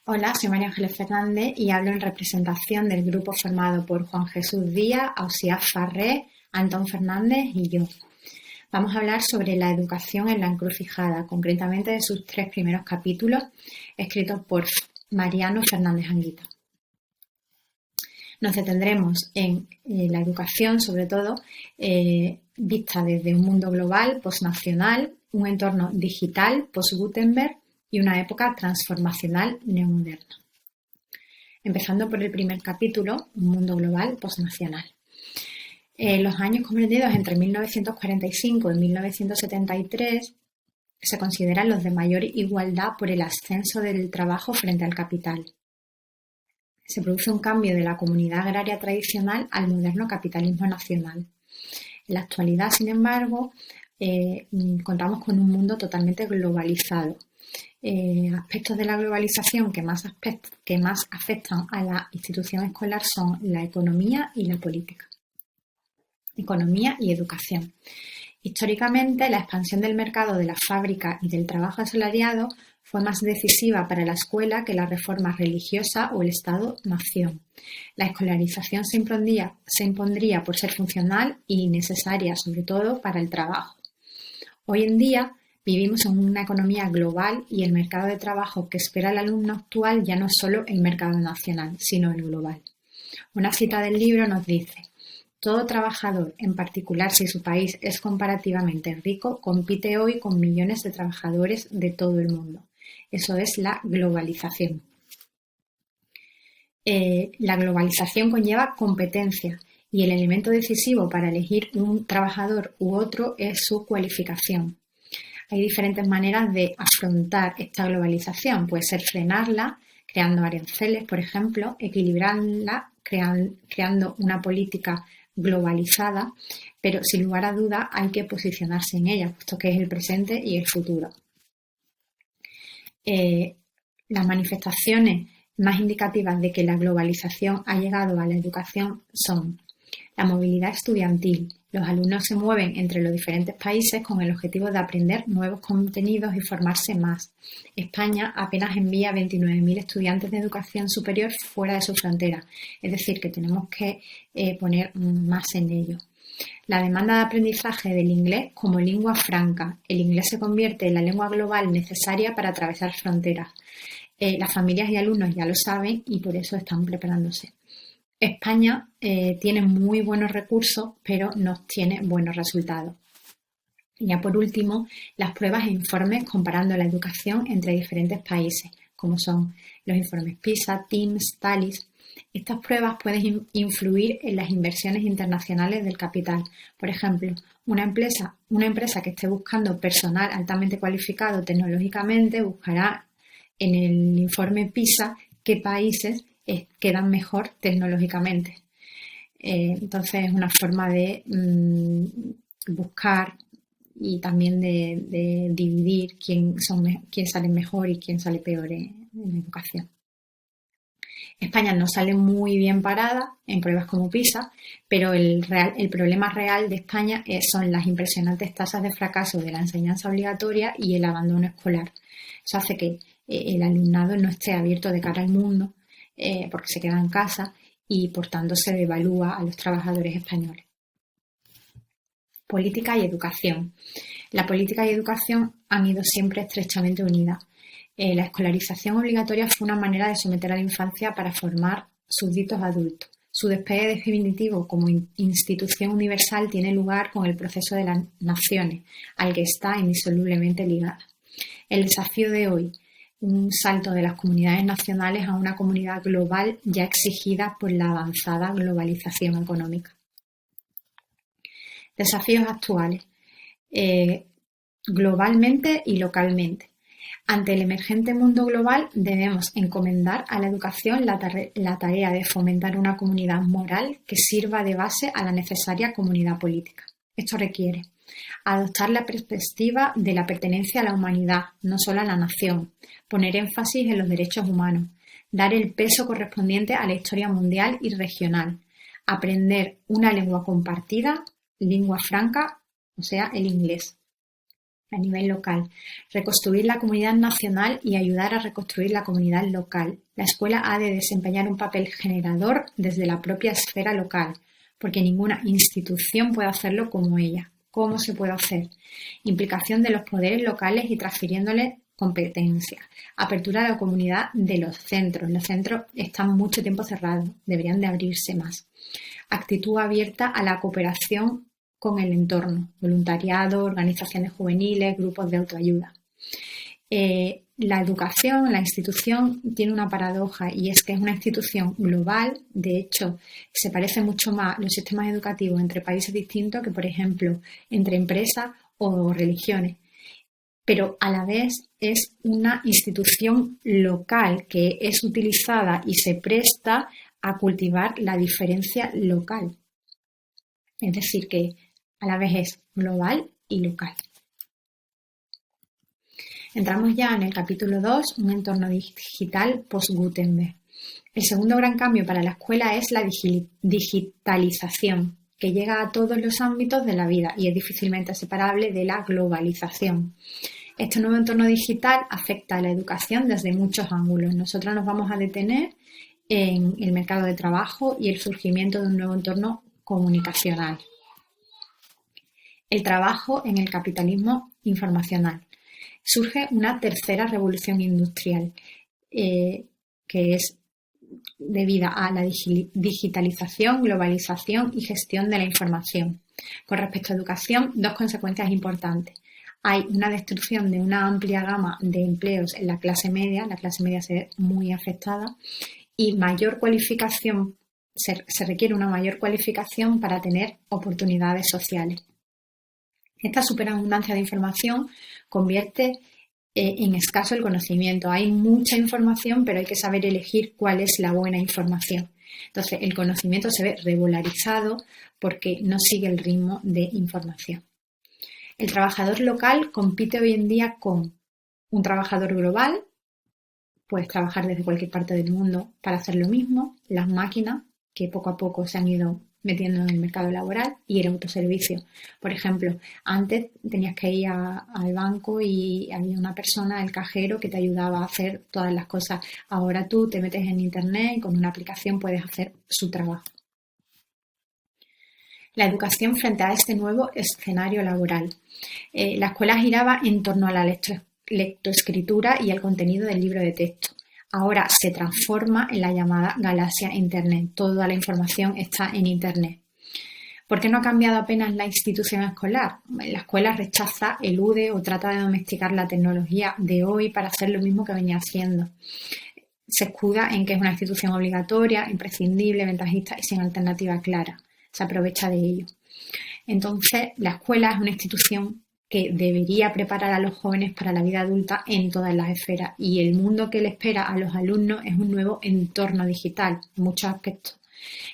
Hola, soy María Ángeles Fernández y hablo en representación del grupo formado por Juan Jesús Díaz, Ausiàs Farré, Antón Fernández y yo. Vamos a hablar sobre la educación en la encrucijada, concretamente de sus 3 primeros capítulos, escritos por Mariano Fernández Anguita. Nos detendremos en la educación, sobre todo, vista desde un mundo global, posnacional, un entorno digital, post-Gutenberg, y una época transformacional neomoderna. Empezando por el primer capítulo, un mundo global postnacional. Los años comprendidos entre 1945 y 1973 se consideran los de mayor igualdad por el ascenso del trabajo frente al capital. Se produce un cambio de la comunidad agraria tradicional al moderno capitalismo nacional. En la actualidad, sin embargo, contamos con un mundo totalmente globalizado. Aspectos de la globalización que más afectan a la institución escolar son la economía y la política. Economía y educación. Históricamente, la expansión del mercado de la fábrica y del trabajo asalariado fue más decisiva para la escuela que la reforma religiosa o el Estado-nación. La escolarización se impondría por ser funcional y necesaria, sobre todo para el trabajo. Hoy en día, vivimos en una economía global y el mercado de trabajo que espera el alumno actual ya no es solo el mercado nacional, sino el global. Una cita del libro nos dice: todo trabajador, en particular si su país es comparativamente rico, compite hoy con millones de trabajadores de todo el mundo. Eso es la globalización. La globalización conlleva competencia y el elemento decisivo para elegir un trabajador u otro es su cualificación. Hay diferentes maneras de afrontar esta globalización. Puede ser frenarla, creando aranceles, por ejemplo, equilibrarla, creando una política globalizada, pero sin lugar a dudas hay que posicionarse en ella, puesto que es el presente y el futuro. Las manifestaciones más indicativas de que la globalización ha llegado a la educación son la movilidad estudiantil. Los alumnos se mueven entre los diferentes países con el objetivo de aprender nuevos contenidos y formarse más. España apenas envía 29.000 estudiantes de educación superior fuera de su frontera, es decir, que tenemos que poner más en ello. La demanda de aprendizaje del inglés como lengua franca. El inglés se convierte en la lengua global necesaria para atravesar fronteras. Las familias y alumnos ya lo saben y por eso están preparándose. España tiene muy buenos recursos, pero no tiene buenos resultados. Y ya por último, las pruebas e informes comparando la educación entre diferentes países, como son los informes PISA, TIMSS, TALIS. Estas pruebas pueden influir en las inversiones internacionales del capital. Por ejemplo, una empresa que esté buscando personal altamente cualificado tecnológicamente buscará en el informe PISA qué países quedan mejor tecnológicamente. Entonces es una forma de buscar y también de dividir quién sale mejor y quién sale peor en la educación. España no sale muy bien parada en pruebas como PISA, pero el problema real de España son las impresionantes tasas de fracaso de la enseñanza obligatoria y el abandono escolar. Eso hace que el alumnado no esté abierto de cara al mundo, porque se queda en casa y por tanto se devalúa a los trabajadores españoles. Política y educación. La política y educación han ido siempre estrechamente unidas. La escolarización obligatoria fue una manera de someter a la infancia para formar súbditos adultos. Su despegue definitivo como institución universal tiene lugar con el proceso de las naciones, al que está indisolublemente ligada. El desafío de hoy: un salto de las comunidades nacionales a una comunidad global ya exigida por la avanzada globalización económica. Desafíos actuales, globalmente y localmente. Ante el emergente mundo global debemos encomendar a la educación la tarea de fomentar una comunidad moral que sirva de base a la necesaria comunidad política. Esto requiere adoptar la perspectiva de la pertenencia a la humanidad, no solo a la nación, poner énfasis en los derechos humanos, dar el peso correspondiente a la historia mundial y regional, aprender una lengua compartida, lengua franca, o sea, el inglés. a nivel local, reconstruir la comunidad nacional y ayudar a reconstruir la comunidad local. La escuela ha de desempeñar un papel generador desde la propia esfera local, porque ninguna institución puede hacerlo como ella. ¿Cómo se puede hacer? Implicación de los poderes locales y transfiriéndoles competencias. Apertura a la comunidad de los centros. Los centros están mucho tiempo cerrados, deberían de abrirse más. Actitud abierta a la cooperación con el entorno, voluntariado, organizaciones juveniles, grupos de autoayuda. La educación, la institución, tiene una paradoja y es que es una institución global. De hecho, se parece mucho más los sistemas educativos entre países distintos que, por ejemplo, entre empresas o religiones. Pero a la vez es una institución local que es utilizada y se presta a cultivar la diferencia local. Es decir, que a la vez es global y local. Entramos ya en el capítulo 2, un entorno digital post-Gutenberg. El segundo gran cambio para la escuela es la digitalización, que llega a todos los ámbitos de la vida y es difícilmente separable de la globalización. Este nuevo entorno digital afecta a la educación desde muchos ángulos. Nosotros nos vamos a detener en el mercado de trabajo y el surgimiento de un nuevo entorno comunicacional. El trabajo en el capitalismo informacional. Surge una tercera revolución industrial que es debida a la digitalización, globalización y gestión de la información. Con respecto a educación, dos consecuencias importantes. Hay una destrucción de una amplia gama de empleos en la clase media se ve muy afectada y mayor cualificación, se requiere una mayor cualificación para tener oportunidades sociales. Esta superabundancia de información convierte en escaso el conocimiento. Hay mucha información, pero hay que saber elegir cuál es la buena información. Entonces, el conocimiento se ve regularizado porque no sigue el ritmo de información. El trabajador local compite hoy en día con un trabajador global, puedes trabajar desde cualquier parte del mundo para hacer lo mismo, las máquinas que poco a poco se han ido metiendo en el mercado laboral y el autoservicio. Por ejemplo, antes tenías que ir al banco y había una persona, el cajero, que te ayudaba a hacer todas las cosas. Ahora tú te metes en internet y con una aplicación puedes hacer su trabajo. La educación frente a este nuevo escenario laboral. La escuela giraba en torno a la lectoescritura y el contenido del libro de texto. Ahora se transforma en la llamada galaxia Internet. Toda la información está en Internet. ¿Por qué no ha cambiado apenas la institución escolar? La escuela rechaza, elude o trata de domesticar la tecnología de hoy para hacer lo mismo que venía haciendo. Se escuda en que es una institución obligatoria, imprescindible, ventajista y sin alternativa clara. Se aprovecha de ello. Entonces, la escuela es una institución que debería preparar a los jóvenes para la vida adulta en todas las esferas y el mundo que le espera a los alumnos es un nuevo entorno digital en muchos aspectos.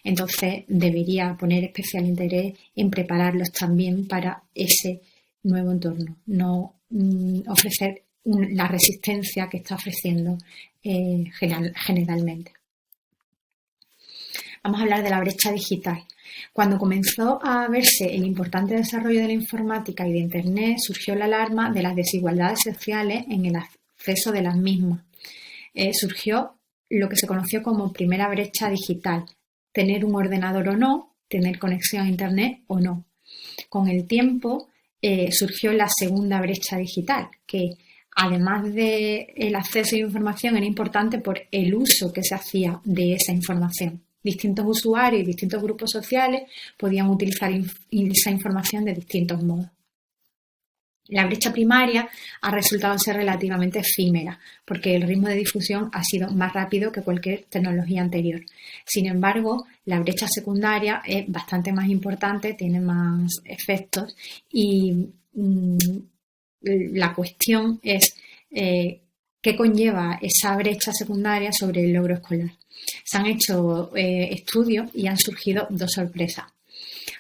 Entonces debería poner especial interés en prepararlos también para ese nuevo entorno, no ofrecer la resistencia que está ofreciendo generalmente. Vamos a hablar de la brecha digital. Cuando comenzó a verse el importante desarrollo de la informática y de Internet, surgió la alarma de las desigualdades sociales en el acceso de las mismas. Surgió lo que se conoció como primera brecha digital, tener un ordenador o no, tener conexión a Internet o no. Con el tiempo surgió la segunda brecha digital, que además del acceso a información era importante por el uso que se hacía de esa información. Distintos usuarios y distintos grupos sociales podían utilizar esa información de distintos modos. La brecha primaria ha resultado ser relativamente efímera, porque el ritmo de difusión ha sido más rápido que cualquier tecnología anterior. Sin embargo, la brecha secundaria es bastante más importante, tiene más efectos y la cuestión es qué conlleva esa brecha secundaria sobre el logro escolar. Se han hecho estudios y han surgido dos sorpresas.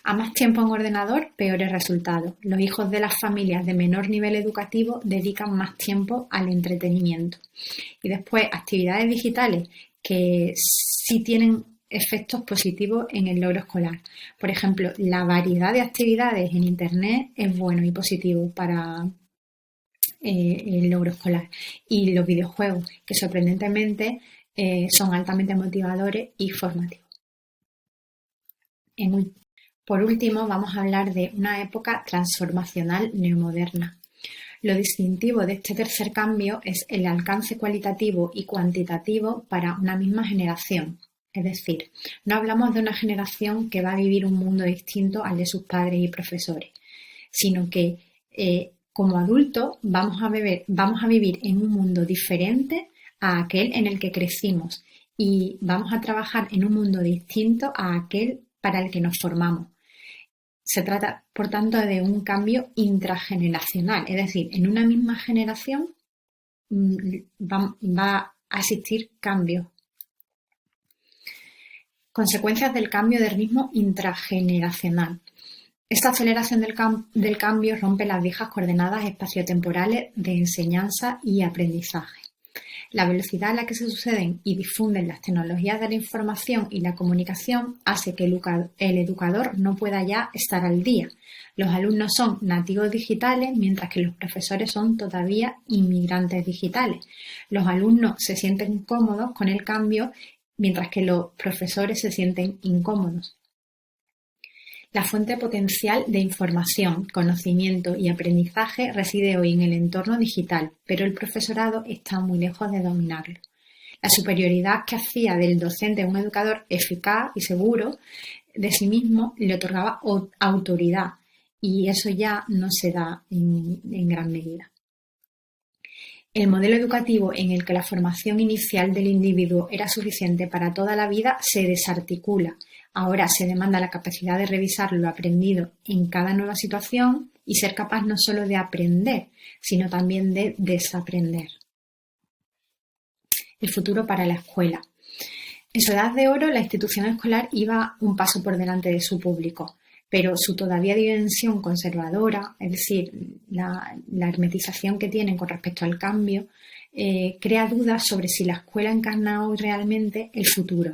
A más tiempo en ordenador, peores resultados. Los hijos de las familias de menor nivel educativo dedican más tiempo al entretenimiento. Y después, actividades digitales que sí tienen efectos positivos en el logro escolar. Por ejemplo, la variedad de actividades en Internet es bueno y positivo para el logro escolar. Y los videojuegos, que sorprendentemente son altamente motivadores y formativos. Por último, vamos a hablar de una época transformacional neomoderna. Lo distintivo de este tercer cambio es el alcance cualitativo y cuantitativo para una misma generación. Es decir, no hablamos de una generación que va a vivir un mundo distinto al de sus padres y profesores, sino que como adultos vamos a vivir en un mundo diferente a aquel en el que crecimos y vamos a trabajar en un mundo distinto a aquel para el que nos formamos. Se trata, por tanto, de un cambio intrageneracional, es decir, en una misma generación va a existir cambios. Consecuencias del cambio de ritmo intrageneracional. Esta aceleración del cambio rompe las viejas coordenadas espaciotemporales de enseñanza y aprendizaje. La velocidad a la que se suceden y difunden las tecnologías de la información y la comunicación hace que el educador no pueda ya estar al día. Los alumnos son nativos digitales, mientras que los profesores son todavía inmigrantes digitales. Los alumnos se sienten cómodos con el cambio, mientras que los profesores se sienten incómodos. La fuente potencial de información, conocimiento y aprendizaje reside hoy en el entorno digital, pero el profesorado está muy lejos de dominarlo. La superioridad que hacía del docente un educador eficaz y seguro de sí mismo le otorgaba autoridad, y eso ya no se da en gran medida. El modelo educativo en el que la formación inicial del individuo era suficiente para toda la vida se desarticula. Ahora se demanda la capacidad de revisar lo aprendido en cada nueva situación y ser capaz no solo de aprender, sino también de desaprender. El futuro para la escuela. En su edad de oro, la institución escolar iba un paso por delante de su público, pero su todavía dimensión conservadora, es decir, la hermetización que tienen con respecto al cambio, crea dudas sobre si la escuela encarna hoy realmente el futuro.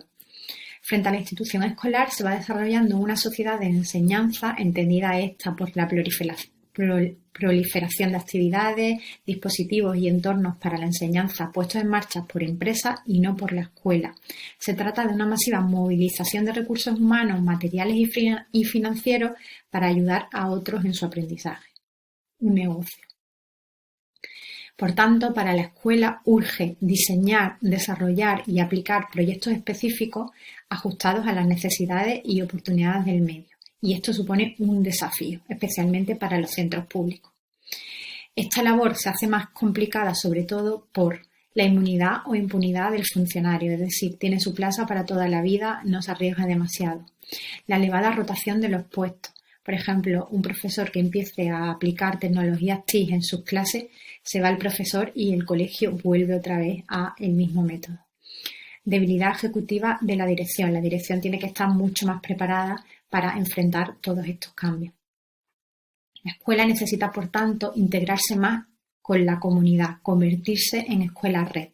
Frente a la institución escolar se va desarrollando una sociedad de enseñanza, entendida esta por la proliferación de actividades, dispositivos y entornos para la enseñanza puestos en marcha por empresas y no por la escuela. Se trata de una masiva movilización de recursos humanos, materiales y financieros para ayudar a otros en su aprendizaje. Un negocio. Por tanto, para la escuela urge diseñar, desarrollar y aplicar proyectos específicos ajustados a las necesidades y oportunidades del medio. Y esto supone un desafío, especialmente para los centros públicos. Esta labor se hace más complicada sobre todo por la inmunidad o impunidad del funcionario, es decir, tiene su plaza para toda la vida, no se arriesga demasiado. La elevada rotación de los puestos. Por ejemplo, un profesor que empiece a aplicar tecnologías TIC en sus clases, se va el profesor y el colegio vuelve otra vez a el mismo método. Debilidad ejecutiva de la dirección. La dirección tiene que estar mucho más preparada para enfrentar todos estos cambios. La escuela necesita, por tanto, integrarse más con la comunidad, convertirse en escuela red.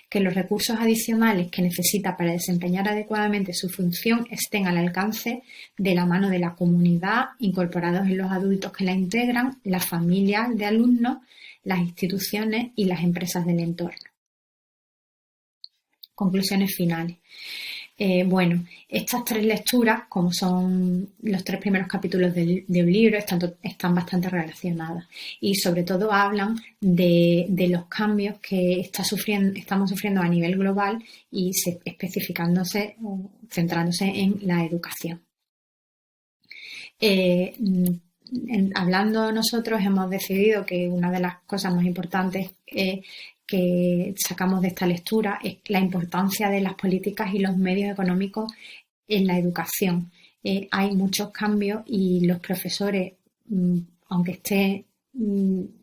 Que los recursos adicionales que necesita para desempeñar adecuadamente su función estén al alcance de la mano de la comunidad, incorporados en los adultos que la integran, las familias de alumnos, las instituciones y las empresas del entorno. Conclusiones finales. Estas tres lecturas, como son los tres primeros capítulos de un libro, están bastante relacionadas y sobre todo hablan de los cambios que estamos sufriendo a nivel global y especificándose o centrándose en la educación. Hablando nosotros, hemos decidido que una de las cosas más importantes que sacamos de esta lectura es la importancia de las políticas y los medios económicos en la educación. Hay muchos cambios y los profesores, aunque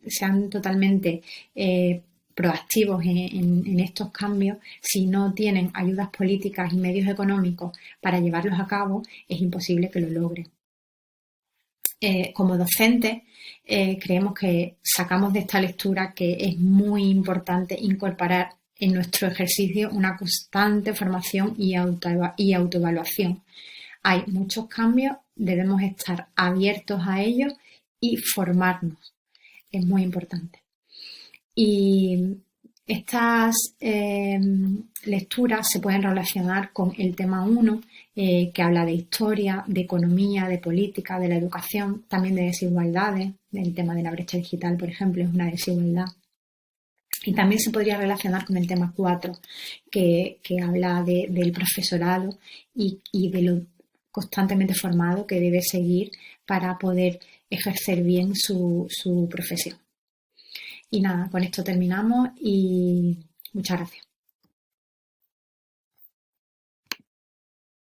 sean totalmente proactivos en estos cambios, si no tienen ayudas políticas y medios económicos para llevarlos a cabo, es imposible que lo logren. Como docentes, creemos que sacamos de esta lectura que es muy importante incorporar en nuestro ejercicio una constante formación y autoevaluación. Hay muchos cambios, debemos estar abiertos a ellos y formarnos. Es muy importante. Y estas lecturas se pueden relacionar con el tema 1, que habla de historia, de economía, de política, de la educación, también de desigualdades. El tema de la brecha digital, por ejemplo, es una desigualdad. Y también se podría relacionar con el tema 4, que habla del profesorado y de lo constantemente formado que debe seguir para poder ejercer bien su profesión. Y nada, con esto terminamos y muchas gracias.